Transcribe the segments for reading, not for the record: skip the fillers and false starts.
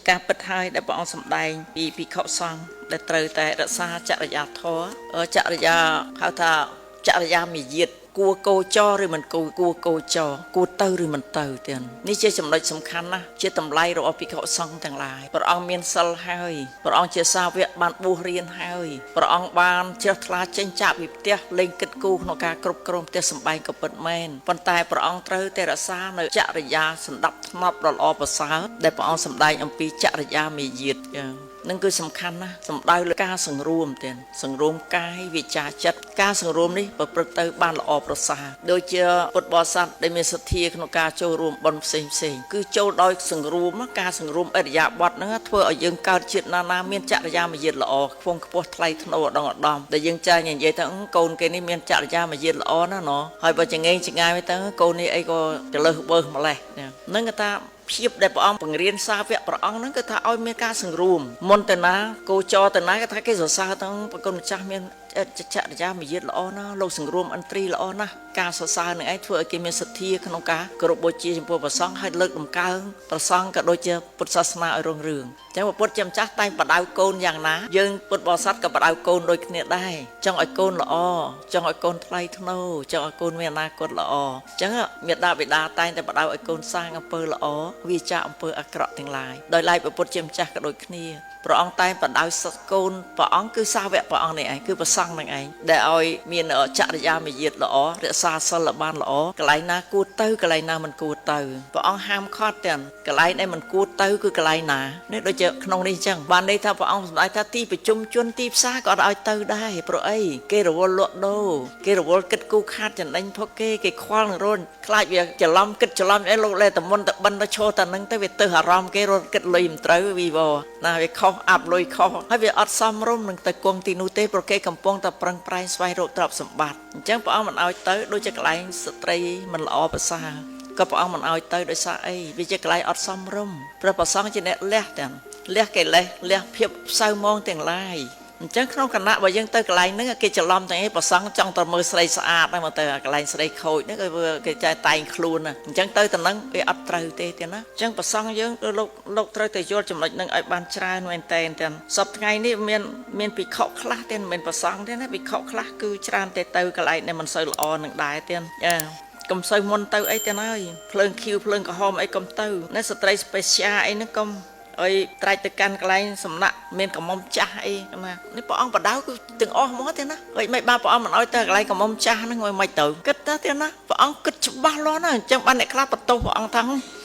ការពិតហើយដែលព្រះអង្គសម្ដែងពីភិក្ខុសង្ឃដែលត្រូវតែរក្សាចរិយាធម៌ចរិយាហៅថាចរិយាមាយាទគួរកោចរឬមិនគួរកោចរគួរទៅឬមិនទៅទៀតនេះជាចំណុចសំខាន់ណាស់ជាតម្លៃរបស់ភិក្ខុសង្ឃទាំងឡាយព្រះអង្គមានសិលហើយព្រះអង្គជាសាវកបានបួសរៀនហើយព្រះអង្គបានជ្រះថ្លាចេញចាកពីផ្ទះលេងគិតគូរក្នុងការគ្រប់គ្រងផ្ទះសម្បែងក៏ពិតមែនប៉ុន្តែព្រះអង្គត្រូវតែរក្សានៅចរិយាសណ្ដាប់ធ្នាប់ដ៏ល្អប្រសើរដែលព្រះអង្គសម្ដែងអំពីចរិយាមាយាទនឹងគឺសំខាន់ណាស់សំដៅលើការសង្រួមទៀតសង្រួមកាយវាចាចិត្តការសង្រួមនេះប្រព្រឹត្តទៅបានល្អប្រសើរដូចជាពុទ្ធបរិស័ទដែលមានសទ្ធាក្នុងការចូលរួមបុណ្យផ្សេងគឺចូលដោយសង្រួមការសង្រួមអរិយាបថហ្នឹងធ្វើឲ្យយើងកើតជាតិណាមានចរិយាមាយាទល្អខ្ពង់ខ្ពស់ថ្លៃថ្នូរឧត្តមឧត្តមដែលយើងចាញ់និយាយថាកូនគេនេះមានចរិយាមាយាទល្អណាស់ណោះហើយបើចង្អេងចង្ងាយទៅកូននេះអីក៏ចលើសបើសម្លេះហ្នឹងគេថាភាពដែលព្រះអង្គបង្រៀនសាវកព្រះអង្គហ្នឹងគឺថាឲ្យមានការសង្រួមមុនទៅណាគោចរទៅណាគេថាគេសរសើរទៅប្រគុណម្ចាស់មានចរិយាមាយាទល្អណាស់លោកសង្រួមឥន្ទ្រីល្អណាស់ការសរសើរនឹងឯងធ្វើឲ្យគេមានសទ្ធាក្នុងការគោរពបូជាចំពោះព្រះសង្ឃហើយលើកតម្កើងព្រះសង្ឃក៏ដូចជាពុទ្ធសាសនាឲ្យរុងរឿងអញ្ចឹងពុទ្ធជាម្ចាស់តែងបដៅកូនយ៉ាងណាយើងពុទ្ធបរិស័ទក៏បដៅកូនដូចគ្នាដែរចង់ឲ្យកូនល្អចង់ឲ្យកូនថ្លៃថ្នូរចង់ឲ្យកូនមានអនាគតល្អអញ្ចឹងមេដាបិតាតែងតែបដៅឲ្យកូនសាងអំពើល្អវាចាអំពើអាក្រក់ទាំងឡាយដោយឡែកពុទ្ធជាម្ចាស់ក៏ដូចគ្នាព្រះអង្គតែងបដៅសិស្សកូនព្រះអង្គគឺសាវកព្រះអង្គនេះឯងគឺព្រះសង្ឃនឹងឯងដែលឲ្យមានចរិយាមាយាទល្អរក្សាសិលបានល្អកន្លែងណាគួរទៅកន្លែងណាមិនគួរទៅព្រះអង្គហាមឃាត់ទាំងកន្លែងដែលមិនគួរទៅគឺកន្លែងណានេះដូចជាក្នុងនេះអញ្ចឹងបានន័យថាព្រះអង្គសម្ដែងថាទីប្រជុំជនទីផ្សារក៏អត់ឲ្យទៅដែរព្រោះអីគេរវល់លក់ដូរគេរវល់គិតគូរខាតចំណេញផុកគេខ្វល់នឹងរួនខ្លាចវាច្រឡំគិតច្រឡំអីលោកលែតែមុនតែបិណ្ឌទៅឈរតែនឹងទៅវាទៅអារម្មណ៍គេរត់គិតលុយមិនត្រូវវីវណាវាខុសអាប់លុយខុសហើយវាអត់សមរម្យនឹងទៅគង់ទីនោះទេព្រោះគេកំពុងតែប្រឹងប្រែងស្វែងរកទ្រព្យសម្បត្តិអញ្ចឹងព្រះអង្គមិនឲ្យទៅដូចជាកន្លែងស្ត្រីមិនល្អប្រសើរក៏ព្រះអង្គមិនឲ្យទៅដោយសារអីវាជាកន្លែងអត់សមរម្យព្រះប្រសង្ឃជាអ្នកលះទាំងលះកិលេសលះភាពសៅមងទាំងឡាយអញ្ចឹងក្នុងគណៈបើយើងទៅកន្លែងហ្នឹងគេច្រឡំទាំងអីប្រសង្ឃចង់ទៅមើលស្រីស្អាតហ្នឹងមកទៅកន្លែងស្រីខូចហ្នឹងគេចែតែងខ្លួនអញ្ចឹងទៅទៅហ្នឹងវាអត់ត្រូវទេទៀតណាអញ្ចឹងប្រសង្ឃយើងលោកត្រូវតែយល់ចំណុចហ្នឹងឲ្យបានច្រើនមែនតែនទាំងសប្តាហ៍ថ្ងៃនេះមានភិក្ខុខ្លះទៀតមិនមែនប្រសង្ឃទេណាភិក្ខុខ្លះគឺច្រើនតែទៅកន្លែងដែលមិនសូវល្អនឹងដែរទៀតកុំសូវមុនទៅអីទាំងហើយភ្លើងខៀវភ្លើងក្រហមអីកុំទៅណាស្ត្រីស្ពេសៀអីហ្នឹងកុំអីត្រាច់ទៅកាន់កន្លែងសំណាក់មានកំមុំចាស់អីណានេះព្រះអង្គបដៅគឺទាំងអស់ហ្មងទេណាហើយមិនបានព្រះអង្គមិនអោយទៅកន្លែងកំមុំចាស់ហ្នឹងមិនទៅគិតទៅទេណាព្រះអង្គគិតច្បាស់លាស់ណាអញ្ចឹងបានអ្នកខ្លះបន្ទោសព្រះអង្គថ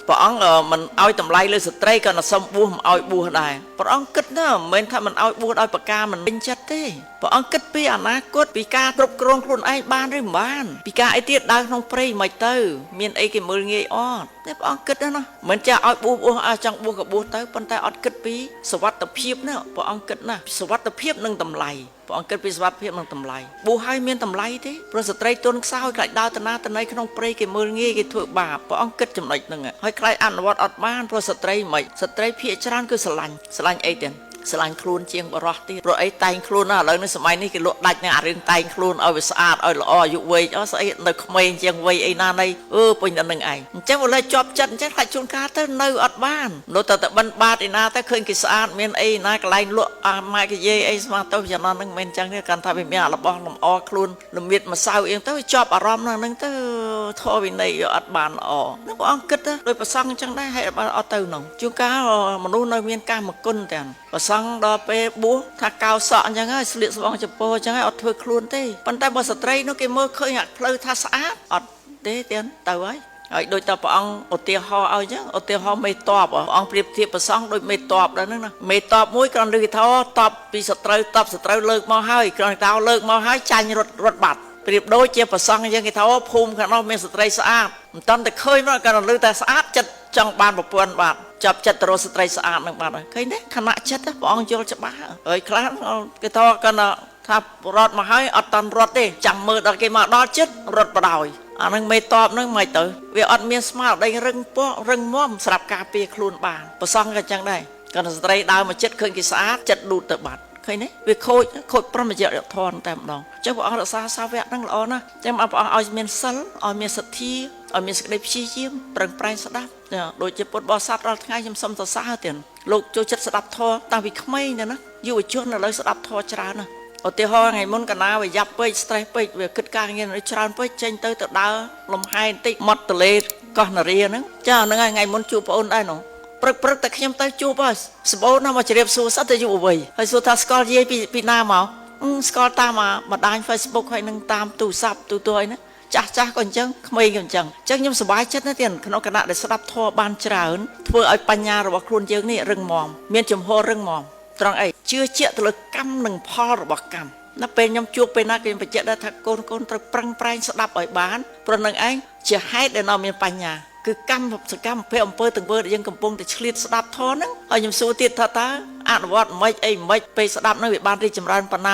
ាព្រះអង្គមិនអោយតម្លៃលើស្ត្រីក៏សុំបួសមិនអោយបួសដែរព្រះអង្គគិតណាមិនមែនថាមិនអោយបួសដោយប្រការមិនពេញចិត្តទេព្រះអង្គគិតពីអនាគតពីការគ្រប់គ្រងខ្លួនឯងបានឬមិនបានពីការអីទៀតដើរក្នុងព្រៃមិនទៅមានអីគេមើលងាយអត់តែព្រះអង្គគិតណាមិនចាឲ្យបួសចង់បួសក៏បួសទៅប៉ុន្តែអត់គិតពីសុវត្ថិភាពណាព្រះអង្គគិតណាសុវត្ថិភាពនិងតម្លៃព្រះអង្គគិតពីសុវត្ថិភាពនិងតម្លៃបួសឲ្យមានតម្លៃទេព្រោះស្ត្រីទុនខ្សោយខ្លាចដើរទៅណាទៅណីក្នុងព្រៃគេមើលងាយគេធ្វើបាបព្រះអង្គគិតចំណុចហ្នឹងហើយខ្លាចអនុវត្តអត់បានព្រោះស្ត្រីមិនស្ត្រីភាគច្រើនគឺស្រឡាញ់អីទៀតស្រឡាញ់ខ្លួនជាងបរោះទៀតព្រោះអីតែងខ្លួនណាឥឡូវនេះសម័យនេះគេលក់ដាច់នឹងអារឿងតែងខ្លួនឲ្យវាស្អាតឲ្យល្អអាយុវែងស្អីនៅក្មេងជាងវ័យអីណាណីពេញតែនឹងឯងអញ្ចឹងបើលើជាប់ចិត្តអញ្ចឹងខ្លាចជួនកាលទៅនៅអត់បាននៅតែបិណ្ឌបាតឯណាទៅឃើញគេស្អាតមានអីណាកន្លែងលក់ម៉ែគេយាយអីស្មាទៅចំណន់ហ្នឹងមិនមែនអញ្ចឹងទេកាន់ថាវាមានរបស់លំអខ្លួនលមៀតម្សៅអីទៅជាប់អារម្មណ៍ហ្នឹងទៅធម៌វិន័យអត់បានល្អនោះព្រះអង្គគិតដោយប្រសងអញ្ចឹងដែរហេតុអត់ទៅនោះជួនកាលមនុស្សនៅមានកាមគុណទាំងប្រសងដល់ពេលបួសថាកោសក់អញ្ចឹងហើយស្លៀកស្បង់ចពោអញ្ចឹងហើយអត់ធ្វើខ្លួនទេប៉ុន្តែបើស្ត្រីនោះគេមើលឃើញអាផ្លូវថាស្អាតអត់ទេទៀតទៅហើយដូចតព្រះអង្គឧទាហរណ៍ឲ្យអញ្ចឹងឧទាហរណ៍មេតបព្រះអង្គប្រៀបធៀបប្រសងដូចមេតបដែរហ្នឹងណាមេតបមួយគ្រាន់ឬគេថាតបពីសត្រូវលើកមកហើយគ្រាន់តែលើកមកហើយចាញ់រត់បាត់ប្រៀបដូចជាប្រសងអញ្ចឹងគេថាភូមិខាងនោះមានស្ត្រីស្អាតមិនតាន់តែឃើញមកគ្រាន់តែលើតែស្អាតចិត្តចង់បានប្រពន្ធបាទចាប់ចិត្តទៅរកស្ត្រីស្អាតនឹងបាទឃើញទេខណៈចិត្តព្រះអង្គយល់ច្បាស់ហើយខ្លះគេថាគាត់ថារត់មកហើយអត់តាន់រត់ទេចាំមើលដល់គេមកដល់ចិត្តរត់បដ ாய் អានឹងមេតបនឹងមិនទៅវាអត់មានស្មារតីរឹងពោះរឹងមាំស្រាប់ការពារខ្លួនបានប្រសងក៏ចឹងដែរគាត់ស្ត្រីដើរមកចិត្តឃើញគេស្អាតចិត្តលូតទៅបាត់ឃើញទេវាខូចព្រមយៈធនតែម្ដងអញ្ចឹងព្រះអង្គរក្សាសាវកហ្នឹងល្អណាស់អញ្ចឹងព្រះអង្គឲ្យមានសិលឲ្យមានសទ្ធាឲ្យមានសេចក្តីព្យាយាមប្រឹងប្រែងស្ដាប់ដូចជាពុទ្ធបរិស័ទរាល់ថ្ងៃខ្ញុំសូមសរសើរទៀត លោកចូលចិត្តស្ដាប់ធម៌តាំងពីក្មេងណាយុវជនឥឡូវស្ដាប់ធម៌ច្រើនណាស់ឧទាហរណ៍ថ្ងៃមុនកណ្ដាលវាយ៉ាប់ពេក stress ពេកវាគិតការងារច្រើនពេកចេញទៅដើរលំហែបន្តិចមាត់ទលេកោះនារីហ្នឹងចាហ្នឹងហើយថ្ងៃមុនជួបបងអូនដែរនោះព្រឹកតែខ្ញុំទៅជួបហើយសម្បូរណាស់មកជ្រាបសួរសិតតែយុវវ័យហើយសួរថាស្គាល់យាយពីណាមកស្គាល់តាមបណ្ដាញ Facebook ហើយនឹងតាមទូរស័ព្ទទូហើយណាចាស់ក៏អញ្ចឹងក្មេងក៏អញ្ចឹងខ្ញុំសប្បាយចិត្តណាស់ទៀតក្នុងគណៈដែលស្ដាប់ធម៌បានច្រើនធ្វើឲ្យបញ្ញារបស់ខ្លួនយើងនេះរឹងមាំមានចំហរឹងមាំត្រង់អីជឿជាក់ទៅលើកម្មនិងផលរបស់កម្មដល់ពេលខ្ញុំជួបពេលណាគេបញ្ជាក់ដែរថាកូនត្រូវប្រឹងប្រែងស្ដាប់ឲ្យបានព្រោះនឹងឯងជាហេតុដែលនាំមានបញ្ញាគឺកម្មសកម្មភាពអំពើទាំងវើដែលយើងកំពុងតែឆ្លៀតស្ដាប់ធម៌ហ្នឹងហើយខ្ញុំសួរទៀតថាតើអនុវត្តមិនអីមិនពេលស្ដាប់ហ្នឹងវាបានរីកចម្រើនប៉ុណ្ណា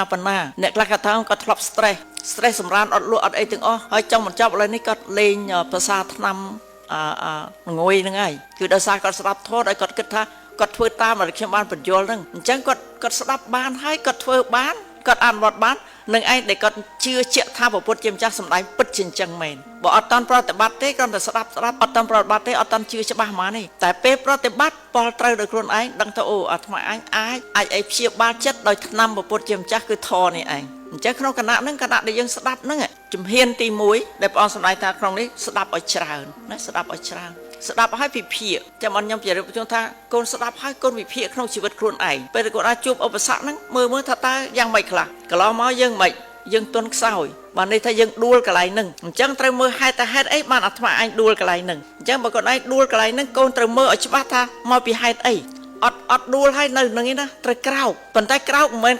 អ្នកខ្លះគាត់ថាគាត់ធ្លាប់ stress សម្រានអត់លក់អត់អីទាំងអស់ហើយចង់បញ្ចប់ឥឡូវនេះគាត់លេងភាសាថ្នាំងុយហ្នឹងហើយគឺដោយសារគាត់ស្ដាប់ធម៌ហើយគាត់គិតថាគាត់ធ្វើតាមដែលខ្ញុំបានបញ្យល់ហ្នឹងអញ្ចឹងគាត់ស្ដាប់បានហើយគាត់ធ្វើបានគាត់អនុវត្តបាននឹងឯងដែលគាត់ជឿជាក់ថាព្រះពុទ្ធជាម្ចាស់សម្ដែងពិតជាអញ្ចឹងមែនបើអត់តាន់ប្រតិបត្តិទេគ្រាន់តែស្ដាប់អត់តាន់ប្រតិបត្តិទេអត់តាន់ជឿច្បាស់ហ្មងនេះតែពេលប្រតិបត្តិពលត្រូវដោយខ្លួនឯងដឹងថាអូអាត្មាអញអាចអីព្យាបាលចិត្តដោយថ្នាំព្រះពុទ្ធជាម្ចាស់គឺធម៌នេះឯងអញ្ចឹងក្នុងគណៈហ្នឹងគណៈដែលយើងស្ដាប់ហ្នឹងជំហានទី1ដែលព្រះអង្គសម្ដែងថាក្នុងនេះស្ដាប់ឲ្យច្រើនណាស្ដាប់ឲ្យច្រើនស្ដាប់ឲ្យវិភាគចាំអត់ខ្ញុំជម្រាបជូនថាកូនស្ដាប់ឲ្យកូនវិភាគក្នុងជីវិតខ្លួនឯងពេលគាត់អាចជួបឧបសគ្គហ្នឹងមើលថាតើយ៉ាងម៉េចខ្លះកន្លងមកយើងទន់ខ្សោយបានន័យថាយើងដួលកន្លែងហ្នឹងអញ្ចឹងត្រូវមើលហេតុតែហេតុអីបានអាត្មាអញដួលកន្លែងហ្នឹងអញ្ចឹងបើគាត់ឯងដួលកន្លែងហ្នឹងកូនត្រូវមើលឲ្យច្បាស់ថាមកពីហេតុអីអត់ដួលហើយនៅនឹងឯណាត្រូវក្រោកប៉ុន្តែក្រោកមិនមែន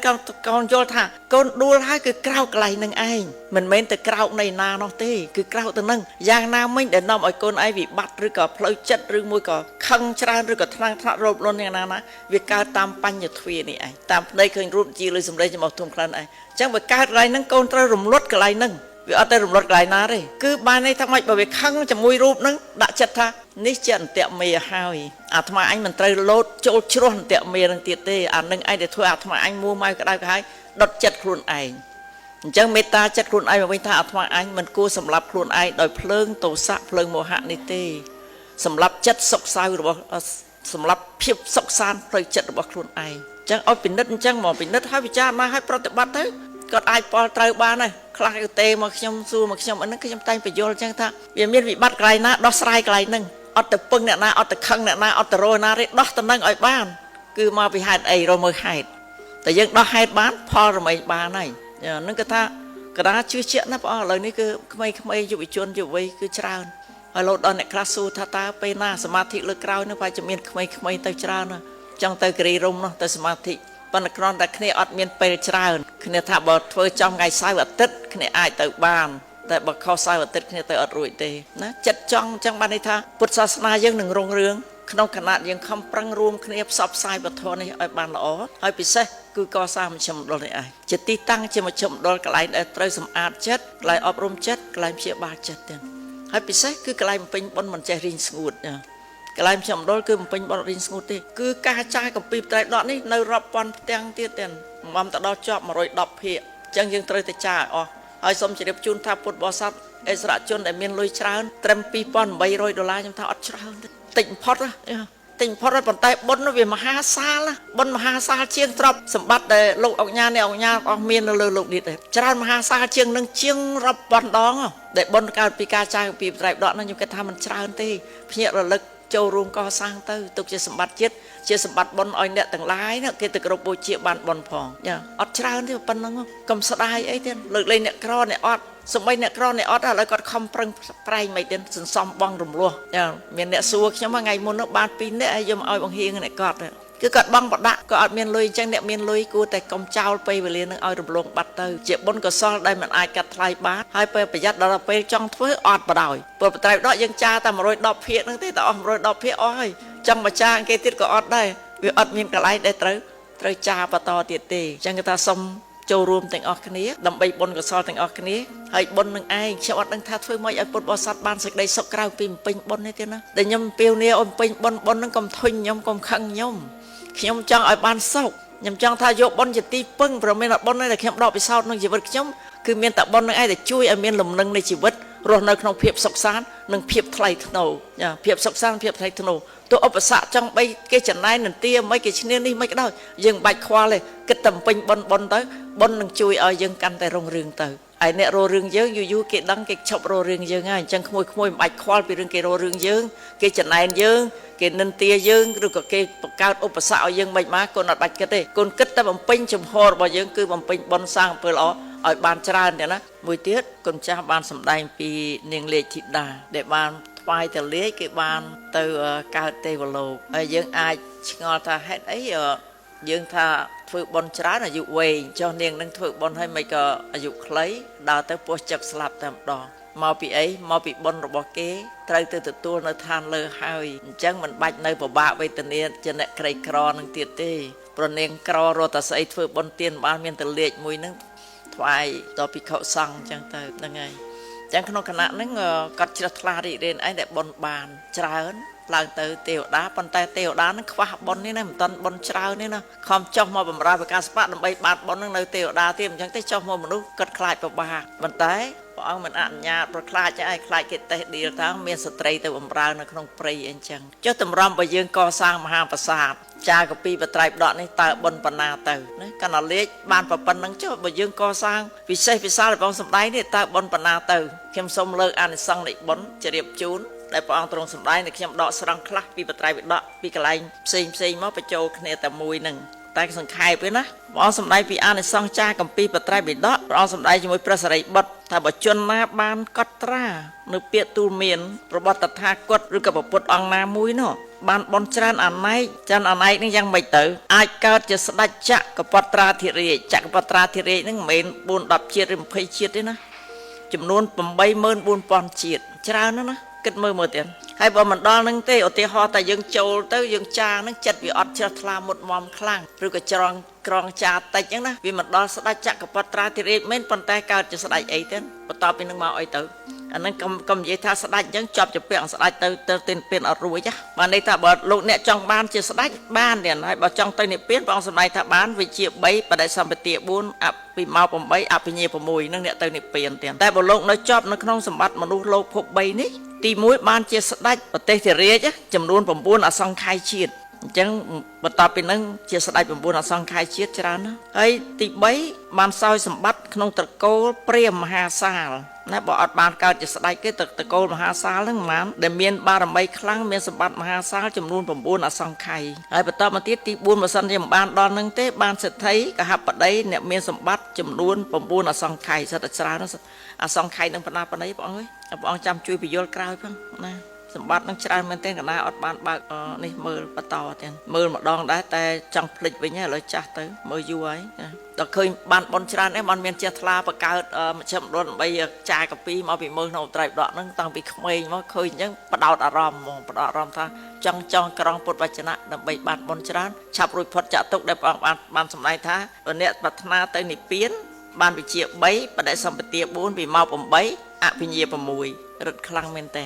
កូនយល់ថាកូនដួលហើយគឺក្រោកកន្លែងនឹងឯងមិនមែនទៅក្រោកនៅណានោះទេគឺក្រោកទៅនឹងយ៉ាងណាមិញដែលនាំឲ្យកូនឯងវិបត្តិឬក៏ផ្លូវចិត្តឬមួយក៏ខឹងច្រើនឬក៏ថ្នាក់រោបលន់យ៉ាងណាវាកើតតាមបញ្ញទ្វានេះឯងតាមភ្នែកឃើញរូបជាលើសម្លេងរបស់ធំក្លិនឯងអញ្ចឹងបើកើតកន្លែងហ្នឹងកូនត្រូវរំលត់កន្លែងហ្នឹងវាអត់ទៅរំលត់កន្លែងណាទេគឺបានន័យថាម៉េចបើវាខឹងជាមួយរូបហ្នឹងដាក់ចិត្តថានេះជាអន្តៈមេហើយអាត្មាអញមិនត្រូវលោតចូលជ្រោះអន្តៈមេនឹងទៀតទេអានឹងឯងដែលធ្វើអាត្មាអញមួម៉ៅក្តៅក្រហាយដុតចិត្តខ្លួនឯងអញ្ចឹងមេត្តាចិត្តខ្លួនឯងមកវិញថាអាត្មាអញមិនគួរសម្លាប់ខ្លួនឯងដោយភ្លើងទោសៈភ្លើងមោហៈនេះទេសម្លាប់ចិត្តសុខសៅរបស់សម្លាប់ភាពសុខសាន្តផ្លូវចិត្តរបស់ខ្លួនឯងអញ្ចឹងឲ្យពិនិត្យអញ្ចឹងមកពិនិត្យឲ្យពិចារណាឲ្យប្រតិបត្តិទៅគាត់អាចពលត្រូវបានហើយខ្លះទៅទេមកខ្ញុំសួរមកខ្ញុំអាហ្នឹងខ្ញុំតែងបញ្យល់អញ្ចឹងថាវាមានវិបត្តិកន្លែងណាដោះស្រាយកន្លែងហ្នឹងអត់ទៅពឹងអ្នកណាអត់ទៅខឹងអ្នកណាអត់ទៅរោណាទេដោះទៅនឹងឲ្យបានគឺមកពីហេតុអីរមើលហេតុតែយើងដោះហេតុបានផលរមែងបានហើយហ្នឹងគឺថាកណ្ដាលជឿជាក់ណាបងឥឡូវនេះគឺក្មេងៗយុវជនយុវវ័យគឺច្រើនហើយលោដល់អ្នកខ្លះសួរថាតើពេលណាសមាធិលើកក្រោយនោះប្រហែលជាមានក្មេងៗទៅច្រើនចង់ទៅគិរីរំនោះទៅសមាធិប៉ុន្តែគ្រាន់តែគ្នាអត់មានពេលច្រើនគ្នាថាបើធ្វើចំថ្ងៃសៅរ៍អាទិត្យគ្នាអាចទៅបានតែបើខុសសៅរ៍អាទិត្យគ្នាទៅអត់រួចទេណាចិត្តចង់អញ្ចឹងបានន័យថាពុទ្ធសាសនាយើងនឹងរុងរឿងក្នុងគណៈយើងខំប្រឹងរួមគ្នាផ្សព្វផ្សាយពធនេះឲ្យបានល្អហើយពិសេសគឺកសាងមជ្ឈមណ្ឌលនេះឯងជាទីតាំងជាមជ្ឈមណ្ឌលកន្លែងដែលត្រូវសម្អាតចិត្តកន្លែងអប់រំចិត្តកន្លែងព្យាបាលចិត្តទៀតហើយពិសេសគឺកន្លែងបំពេញបុណ្យមិនចេះរីងស្ងួតកន្លែងមជ្ឈមណ្ឌលគឺបំពេញបុណ្យរីងស្ងួតទេគឺការចាយកម្ពីត្រៃដកនេះនៅរាប់ពាន់ផ្ទាំងទៀតបំទៅដល់ជាប់110ភាគអញ្ចឹងយើងត្រូវតែចាយអស់ហើយសូមជម្រាបជូនថាពុទ្ធបរិស័ទអិសរជនដែលមានលុយច្រើនត្រឹម$2,800ខ្ញុំថាអត់ច្រើនទេតិចបំផុតតិចបំផុតប៉ុន្តែបុណ្យនោះវាមហាសាលបុណ្យមហាសាលជាងទ្រព្យសម្បត្តិដែលលោកអង្គញាអ្នកអង្គញាអស់មាននៅលើលោកនេះទេច្រើនមហាសាលជាងនឹងជាងរាប់ពាន់ដងដែលបុណ្យកើតពីការចាយកម្ពីត្រៃដកនោះខ្ញុំគិតថាมันច្រើនទេភ្ញាក់រលឹកចូលរួមកសាងទៅទុកជាសម្បត្តិជាតិជាសម្បត្តិបុណ្យឲ្យអ្នកទាំងឡាយគេទៅគោរពបូជាបានបុណ្យផងអត់ច្រើនទេប៉ុណ្ណឹងកុំស្ដាយអីទៀតលើកលែងអ្នកក្រអ្នកអត់សម្បីអ្នកក្រអ្នកអត់ឥឡូវគាត់ខំប្រឹងប្រែងមិនទៀតសន្សំបងរំលោះមានអ្នកសួរខ្ញុំថ្ងៃមុននោះបាន2នាក់ឲ្យយកមកឲ្យបង្រៀងអ្នកគាត់គឺគាត់បងបដាក់ក៏អត់មានលុយអញ្ចឹងអ្នកមានលុយគួរតែកុំចោលពេលវេលានឹងឲ្យរំលងបាត់ទៅជាបុណ្យកុសលដែលមិនអាចកាត់ថ្លៃបានហើយពេលប្រយ័ត្នដល់ពេលចង់ធ្វើអត់បដ ாய் ព្រោះបត្រៃដកយើងចាតែ110ភាគហ្នឹងទេតែអស់110ភាគអស់ហើយចង់មកចាគេទៀតក៏អត់ដែរវាអត់មានកន្លែងដែលត្រូវចាបន្តទៀតទេអញ្ចឹងគេថាសុំចូលរួមទាំងអស់គ្នាដើម្បីបុណ្យកុសលទាំងអស់គ្នាហើយបុណ្យនឹងឯងខ្ញុំអត់ដឹងថាធ្វើម៉េចឲ្យពុទ្ធបរិស័ទបានសេចក្តីសុខក្រៅពីបំពេញបុណ្យនេះទេណាដែលខ្ញុំពៀវនាឲ្យបំពេញបុណ្យហ្នឹងកុំធុញខ្ញុំកុំខឹងខ្ញុំចង់ឲ្យបានសុខខ្ញុំចង់ថាយកបុណ្យជាទីពឹងព្រមមានបុណ្យនេះដែលខ្ញុំដកពិសោធន៍ក្នុងជីវិតខ្ញុំគឺមានតែបុណ្យនឹងឯងដែលជួយឲ្យមានលំនឹងនៃជីវិត រស់នៅក្នុងភាពសុខសាន្តនិងភាពថ្លៃថ្នូរភាពសុខសាន្តភាពថ្លៃថ្នូរទោះឧបសគ្គចង់បីគេចំណែននន្ទាមិនគេឈ្នានេះមិនក៏ដោយយើងបាច់ខ្វល់ទេគិតតែពេញបុណ្យទៅបុណ្យនឹងជួយឲ្យយើងកាន់តែរុងរឿងទៅហើយអ្នករស់រឿងយើងយូរគេដឹងគេឈប់រស់រឿងយើងហើយអញ្ចឹងក្មួយមិនបាច់ខ្វល់ពីរឿងគេរស់រឿងយើងគេចំណែនយើងគេនិន្ទាយើងឬក៏គេបង្កើតឧបសគ្គឲ្យយើងមិនមកកូនអត់បាច់គិតទេកូនគិតតែបំពេញចំហរបស់យើងគឺបំពេញបុណ្យសាងអំពើល្អឲ្យបានច្រើនទេណាមួយទៀតកូនចាស់បានសម្ដែងពីនាងលេខធីតាដែលបានថ្វាយតលាយគេបានទៅកើតទេវលោកហើយយើងអាចឆ្ងល់ថាហេតុអីយើងថាធ្វើបុណ្យច្រើនអាយុវែងចុះនាងនឹងធ្វើបុណ្យឲ្យមិនក៏អាយុខ្លីដើរទៅពោះចឹកស្លាប់តែម្ដងមកពីអីមកពីបុណ្យរបស់គេត្រូវទៅទទួលនៅឋានលើហើយអញ្ចឹងមិនបាច់នៅពិបាកវេទនាជាអ្នកក្រីក្រនឹងទៀតទេប្រនាងក្ររត់តែស្អីធ្វើបុណ្យទានបានមានតលេខមួយនឹងថ្វាយតភិក្ខុសង្ឃអញ្ចឹងទៅហ្នឹងហើយអញ្ចឹងក្នុងគណៈហ្នឹងគាត់ជ្រះថ្លារីករាយឯងដែលបុណ្យបានច្រើនឡើងទៅទេវតាប៉ុន្តែទេវតានឹងខ្វះបុណ្យនេះណាមិនតាន់បុណ្យច្រើនទេណាខំចុះមកបំរើប្រកាសបៈដើម្បីបានបុណ្យនឹងនៅទេវតាទៀតអញ្ចឹងទេចុះមកមនុស្សគាត់ខ្លាចពិបាកប៉ុន្តែព្រះអង្គមិនអនុញ្ញាតប្រខ្លាចឲ្យខ្លាចគេតេះដៀលថាមានស្ត្រីទៅបំរើនៅក្នុងព្រៃអីចឹងចុះតម្រាំបើយើងកសាងមហាប្រាសាទចាកពីបត្រៃបដកនេះតើបុណ្យបណ្ណាទៅណាកណ្ដាលេខបានប៉ុណ្្នឹងចុះបើយើងកសាងពិសេសវិសាលរបស់សម្ដែងនេះតើបុណ្យបណ្ណាទៅខ្ញុំសូមលើកអានិសង្សនៃបុណ្យជម្រាបជូនដែលព្រះអង្គទ្រង់សម្ដែងដែលខ្ញុំដកស្រង់ខ្លះពីបត្រៃបដកពីកន្លែងផ្សេងមកបញ្ចូលគ្នាតែមួយនឹងតែសង្ខេបទេណាព្រះអង្គសម្ដែងពីអានិសង្សចាគម្ពីរបត្រៃបិដកព្រះអង្គសម្ដែងជាមួយព្រះសារីបុត្រថាបើជនណាបានកត់ត្រានៅពាក្យទូលមានរបស់តថាគតឬក៏ពុទ្ធអង្គណាមួយនោះបានបន់ច្រើនអណែកច្រើនអណែកនេះយ៉ាងម៉េចទៅអាចកើតជាស្ដេចចក្រពត្រាធិរាជចក្រពត្រាធិរាជហ្នឹងមិនមែន4 10ជាតិឬ20ជាតិទេណាចំនួន84000ជាតិច្រើនណាស់គិតមើលទៀតហើយបើមិនដល់នឹងទេឧទាហរណ៍តែយើងចូលទៅយើងចានឹងចិត្តវាអត់ជ្រះថ្លាមុតមមខ្លាំងឬក៏ច្រងក្រងចាតិចអញ្ចឹងណាវាមិនដល់ស្ដេចចក្រពត្រាធិរាជមែនប៉ុន្តែកើតជាស្ដេចអីទៅបន្ទាប់ពីនឹងមកអីទៅអាហ្នឹងកុំនិយាយថាស្ដេចអញ្ចឹងជាប់ជាពាក់ស្ដេចទៅពៀនអត់រួចបានន័យថាបើលោកអ្នកចង់បានជាស្ដេចបានទៀតហើយបើចង់ទៅនិព្វានព្រះអង្គសម្ដែងថាបានវិជា3បដិសម្បទា4អពីមក8អភិញ្ញា6នឹងអ្នកទៅនិព្វានទៀតតែបើលោកនៅជាប់នៅក្នុងសម្បត្តិមនុស្សលោកភព3នេះទី1បានជាស្ដេចប្រទេសធារាជចំនួន9អសង្ខ័យជាតិអញ្ចឹងបន្ទាប់ពីនឹងជាស្ដេច9អសង្ខ័យជាតិច្រើនណាស់ហើយទី3បានសោយសម្បត្តិក្នុងត្រកូលព្រាហ្មណ៍មហាសាលណាបើអត់បានកើតជាស្ដេចគេត្រកូលមហាសាលហ្នឹងប្រហែលដែលមានបារមីខ្លាំងមានសម្បត្តិមហាសាលចំនួន9អសង្ខ័យហើយបន្តមកទៀតទី4បើសិនជាមិនបានដល់ហ្នឹងទេបានសិទ្ធិកហបតីអ្នកមានសម្បត្តិចំនួន9អសង្ខ័យសិតតែច្រើនអសង្ខ័យនឹងបណ្ណាបណ្ណៃព្រះអង្គអើយព្រះអង្គចាំជួយបញ្យល់ក្រោយផងណាសម្បត្តិនឹងច្រើនមែនទេកណាអត់បានបើកនេះមើលបន្តទៀតមើលម្ដងដែរតែចង់ភ្លេចវិញហើយឥឡូវចាស់ទៅមើលយូរហើយដល់ឃើញបានបនច្រើនអីបានមានចេះថ្លាបកើតមជ្ឈមណ្ឌលដើម្បីចាយកាពីមកពីមើលក្នុងត្រៃបដកហ្នឹងតាំងពីក្មេងមកឃើញអញ្ចឹងបដោតអារម្មណ៍ហ្មងបដោតអារម្មណ៍ថាចង់ក្រងពុទ្ធវចនៈដើម្បីបានបនច្រើនឆាប់រួចផុតចាក់ទុកដែលព្រះអង្គបានសម្ដែងថាអ្នកប្រាថ្នាទៅនិព្វានបានវិជា3បដិសម្បទា4ពីមក8អភិញ្ញា6រឹតខ្លាំងមែនតើ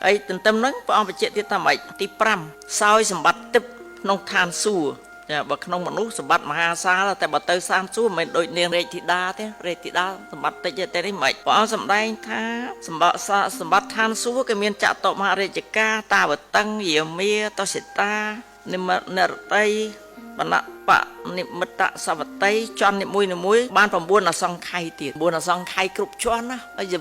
ហើយទន្ទឹមហ្នឹងព្រះអង្គបញ្ជាក់ទៀតថាម៉េចទី5សោយសម្បត្តិទឹកក្នុងឋានសួគ៌ចាបើក្នុងមនុស្សសម្បត្តិមហាសាលតែបើទៅឋានសួគ៌មិនមែនដូចនាងរាជធីតាទេរាជធីតាសម្បត្តិតិចទេនេះម៉េចព្រះអង្គសម្ដែងថាសម្បត្តិឋានសួគ៌គេមានចតុមហារាជការតាវតឹងយាមាតសិតានិមនរតីបណ្ណបនិមិត្តសវតីជាន់នីមួយបាន9អសង្ខ័យទៀត9អសង្ខ័យគ្រប់ជាន់ណាហើយ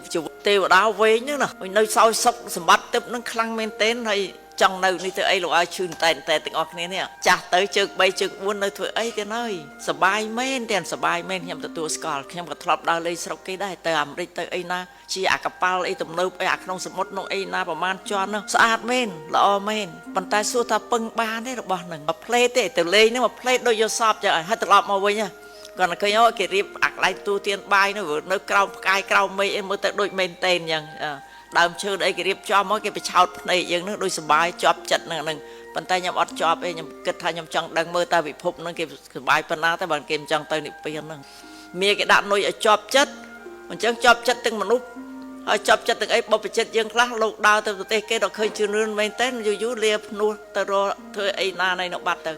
ទេវតាវែងហ្នឹងណានៅសោយសុខសម្បត្តិទឹកហ្នឹងខ្លាំងមែនទែនហើយចង់នៅនេះទៅអីលោកឲ្យឈឺតែទាំងអស់គ្នានេះចាស់ទៅជើង3ជើង4នៅធ្វើអីទៀតហើយសបាយមែនទាំងសបាយមែនខ្ញុំទទួលស្គាល់ខ្ញុំក៏ធ្លាប់ដើរលេងស្រុកគេដែរទៅអាមេរិកទៅអីណាជាអាកប៉ាល់អីទំនើបអីអាក្នុងសមុទ្រនោះអីណាប្រហែលជាន់នោះស្អាតមែនល្អមែនប៉ុន្តែសួរថាពឹងបានទេរបស់ហ្នឹងមួយផ្លេតទេទៅលេងហ្នឹងមួយផ្លេតដូចយកសពចឹងហើយត្រឡប់មកវិញគាត់តែឃើញគេរៀបអាកន្លែងទូទានបាយនៅក្រោមផ្កាយក្រោមមេឃអីមើលទៅដូចមែនតែនចឹងដើមឈើអីគេរៀបចំមកគេបិឆោតភ្នែកយើងនឹងដូចសុបាយជាប់ចិត្តហ្នឹងប៉ុន្តែខ្ញុំអត់ជាប់ទេខ្ញុំគិតថាខ្ញុំចង់ដឹងមើលតើពិភពហ្នឹងគេសុបាយប៉ុណ្ណាតែបើគេមិនចង់ទៅនិព្វានហ្នឹងមាគេដាក់នុយឲ្យជាប់ចិត្តអញ្ចឹងជាប់ចិត្តទាំងមនុស្សហើយជាប់ចិត្តទាំងអីបបចិត្តយើងខ្លះលោកដើរទៅប្រទេសគេដល់ឃើញជឿនឿនមែនតែនយូរលាភ្នោះទៅរកធ្វើអីណានៃនៅបាត់ទៅ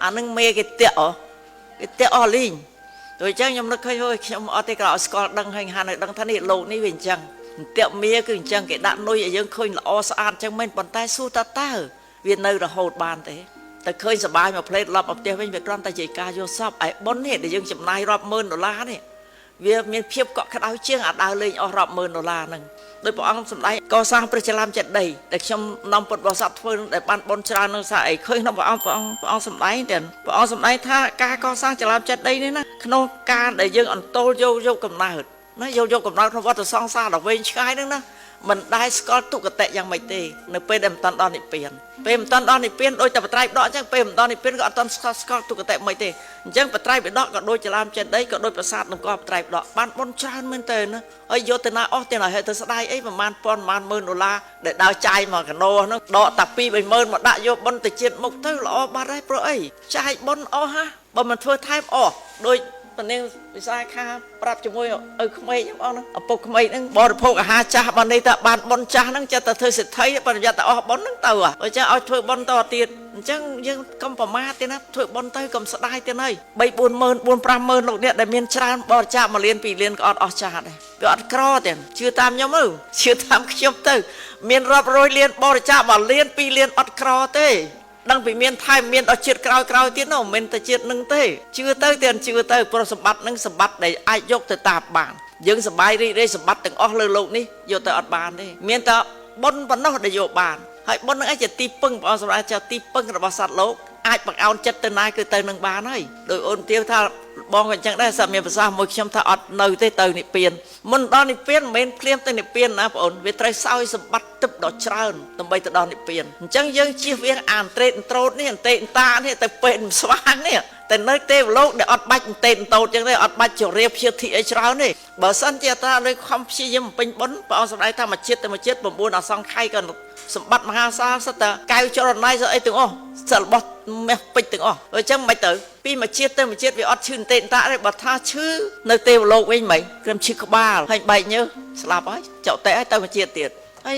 អាហ្នឹងមេគេតាក់គេតាក់អស់លីងដូចអញ្ចឹងខ្ញុំនឹកឃើញហូយខ្ញុំអត់ទេក៏ស្គាល់ដឹងហើយហានឲ្យដឹងថានេះលោកនេះវាអញ្ចឹង เตียเมียคือจังเกดันนุยยังเคยละอสะอาดจังเม่นปนใต้สู้ตาตาเวียนในระโหดบานแต่เคยสบายมาเพลทรับเอาเตียเป็นเวกรอนแต่ใจกาโยซับไอ้บนเนี่ยเดี๋ยวยังจำนายรอบ$10,000เนี่ยเวียมีเพียบเกาะขดาวเชียงอาดาวเลยเอารอบ$10,000นึงโดยพระองค์สมัยก่อสร้างประชาลามจัดใดแต่ชมนำปดบริษัทเฟิร์นแต่บ้านบนชรานึงใส่เคยนำพระองค์สมัยเด่นพระองค์สมัยถ้าการก่อสร้างจะลามจัดใดนี่นะขนมการแต่ยังอันโตโยกำนานะโยกำนาเพราะว่าจะสร้างสร้างดอกเวงชายนึงนะมันได้สกอตตุกเตะยังไม่เตะในเป็นเดิมตันดอนอีเปลี่ยนเป็นตันดอนอีเปลี่ยนโดยแต่ปัตไตรดอกจังเป็นตอนอีเปลี่ยนก็ตันสกอตตุกเตะไม่เตะจังปัตไตรไปดอกก็โดยจะลามจัดได้ก็โดยประสาทนำก็ปัตไตรดอกบ้านบนชานเหมือนเตะนะไอ้โยตนาออกเตะหน่อยให้เธอสได้ไอ้ประมาณ$10,000เด็ดดาวใจมากันโน่นะดอกตับปีไป$10,000มาได้โยบนแต่เจ็ดมุกเท่าละอบ้านได้เพราะไอ้ใจบนอ๋อฮะบนมันเพื่อไทม์ออกโดยตอนนี้วิสาขาปรับจมูกขมายยังเอานะปกขมายนั่งบริโภคอาหารจ้าบันในตะบานบนจ้านั่งจะตะเธอสิทธิ์ไทยปัญญาตะออกบนนั่งเต่าอ่ะจะเอาถ้วยบนต่อตีนจังยังกำประมาทนะถ้วยบนเต่ากำสได้เท่านั้นใบ40,000 ลูกเนี่ยได้เมียนชราบอจ้ามาเรียนปีเรียนก็อดจ้าเลยก็อดกรอเต็มชื่อตามยมมือชื่อตามขยมเตอเมียนรับโรยเรียนบอจ้ามาเรียนปีเรียนอดกรอเต้ดังไปเมียนไทยเมียนเอาเชือดกราวที่น้องเมียนแต่เชือดนึงเต้ชื่อเต้เตียนชื่อเต้ปรสมบัตินึงสมบัติได้อายกเตตาบานยังสบายได้สมบัติถึงออกเลยโลกนี้โยเตอดบานได้เมียนแต่บนปนนอกได้โยบานให้บนนึงไอ้จะตีปึ้งปอสบายจะตีปึ้งระบาดสัตว์โลกไอ้ปักเอาจัดเตนายคือเตนึงบานให้โดยโอนเตียวถ้าบองกันจังได้สามีภาษามวยชมถ้าอดเนยเตนิเปลี่ยนมันตอนนิเปลี่ยนเมนเคลียมเตนิเปลี่ยนนะปอนเวทไรเศร้าสมบัติตึบดอกเชิญตั้งใบตะดอนนิเปลี่ยนจังยังชีวิตอ่านเตนโตรนี่เตนตาเนี่ยแต่เป็นสว่างเนี่ยแต่เนยเตวโลกเดี๋ยวอดบัดเตนโตจังได้อดบัดจะเรียบเชื่อที่ไอ้เช้านี่บ่สันเจตาเลยความพยายามเป็นบนปอนสมัยถ้ามาเช็ดแต่มาเช็ดผมบูนเอาซองไข่กันสมบัติมหาศาลสตาไก่จรนายไอ้ถึงอ๋อสารบัดแม่ไปถึงอ๋อจังไม่ตื่นปีมาเช็ดแต่มาเช็ดวิอดชื่นเตนตาได้บัดท่าชื่อในเตวโลกไว้ไหมเริ่มชื่อขบ้าให้ใบเนื้อสลับไว้เจ้าแต่ไอ้เตมาเช็ดเตียดไอ้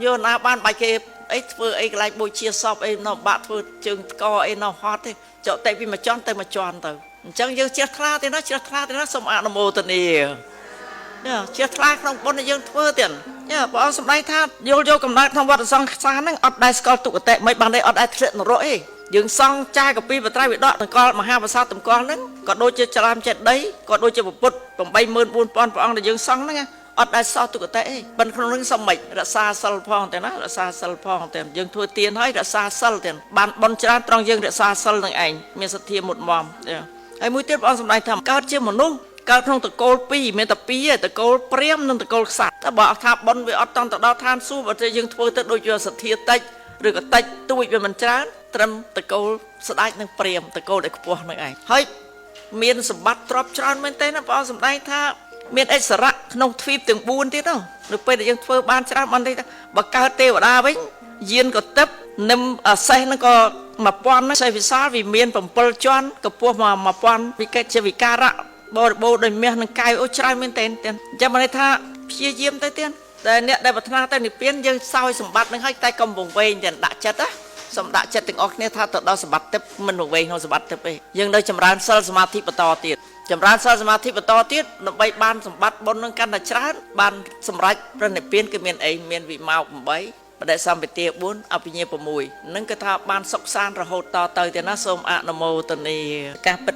โยนาบ้านใบเก็บไอ้เฟื่อไอ้ไรโบเชียสอบไอ้นอบาดเฟื่อจึงกอไอ้นอฮอตเจ้าแต่ปีมาจอนแต่มาจอนเตอจังยังเช็ดคลาเตนะเช็ดคลาเตนะสมานโมตนีเนี่ยเช็ดคลาขนมบนยังเฟื่อเตียนเนี่ยพอสมัยท่าโยกำลังทำวัดสังสารนั่งอดได้สกอตตุกเตะไม่บางได้อดได้เทนโรเอยังซองใจกับปีปัตไตรวิดอกตั้งกอมหาภาษาตั้งกอนั้นก็โดยจะจรามเจ็ดได้ก็โดยจะปุตผมใบ40,000 ปอนด์พระองค์ได้ยังซองนั่นไงอดได้สอตุกเตะบรรพนึงสมัยรักษาสัลพองแต่นะรักษาสัลพองแต่ยังทัวเตียนให้รักษาสัลแต่บานบนจราตรองยังรักษาสัลนั่งเองมีสถีหมดมอมเนี่ยไอ้มือเตี้ยพระองค์สมัยทำก้าวเชื่อมนุษย์การท่องตะโกลปีเมตปีตะโกลเปรี้ยมนั่นตะโกลสัตว์ถ้าบอกทับบนเวอตอนตะดาวทานสู้ว่าจะยังทัวตะโดยจะสถีติหรือก็ติตุ้ยเป็นมันจานตรมตะโกลสได้นั่งเปรี้ยมตะโกลได้ขบวนนั่งไงเฮ้ยเมียนสมบัติตรอบจานมันเต้นนะพอสมัยถ้าเมียนไอสระขนมทวีปถึงบูนที่นั่นหรือไปแต่ยังทัวบ้านจานมันได้บักกาเตวดาไว้ยืนก็ตับนำใส่นั่นก็มาป้อนนะใส่วิสาวิเมียนผมเปิลจอนกับพวกมาป้อนวิกเจวิการะโบโดยเมียนังกายโอชายเมนเตนจะมาในท่าพี่เยี่ยมเต้นแต่เนี่ยได้พัฒนาแต่ในเปลี่ยนยังเศร้าสมบัตินึงให้ใต้กำวงเวงอย่างดักจัดอะสมดักจัดถึงออกเนี่ยถ้าตัดดาวสมบัติเต็มมันวงเวงของสมบัติเต็มไปยังได้จำรานเซลสมาธิปตอติดจำรานเซลสมาธิปตอติดใบบานสมบัติบนนึงกันแต่ชราบานสมรัยประเนเปลี่ยนก็เมียนเองเมียนวิมาใบประเดี๋ยวซ้ำไปเตียบุญอภิเยปมุยนั่งกระทาบานสกสานระหดต่อเตยแต่น่าสมอะนโมตนีการป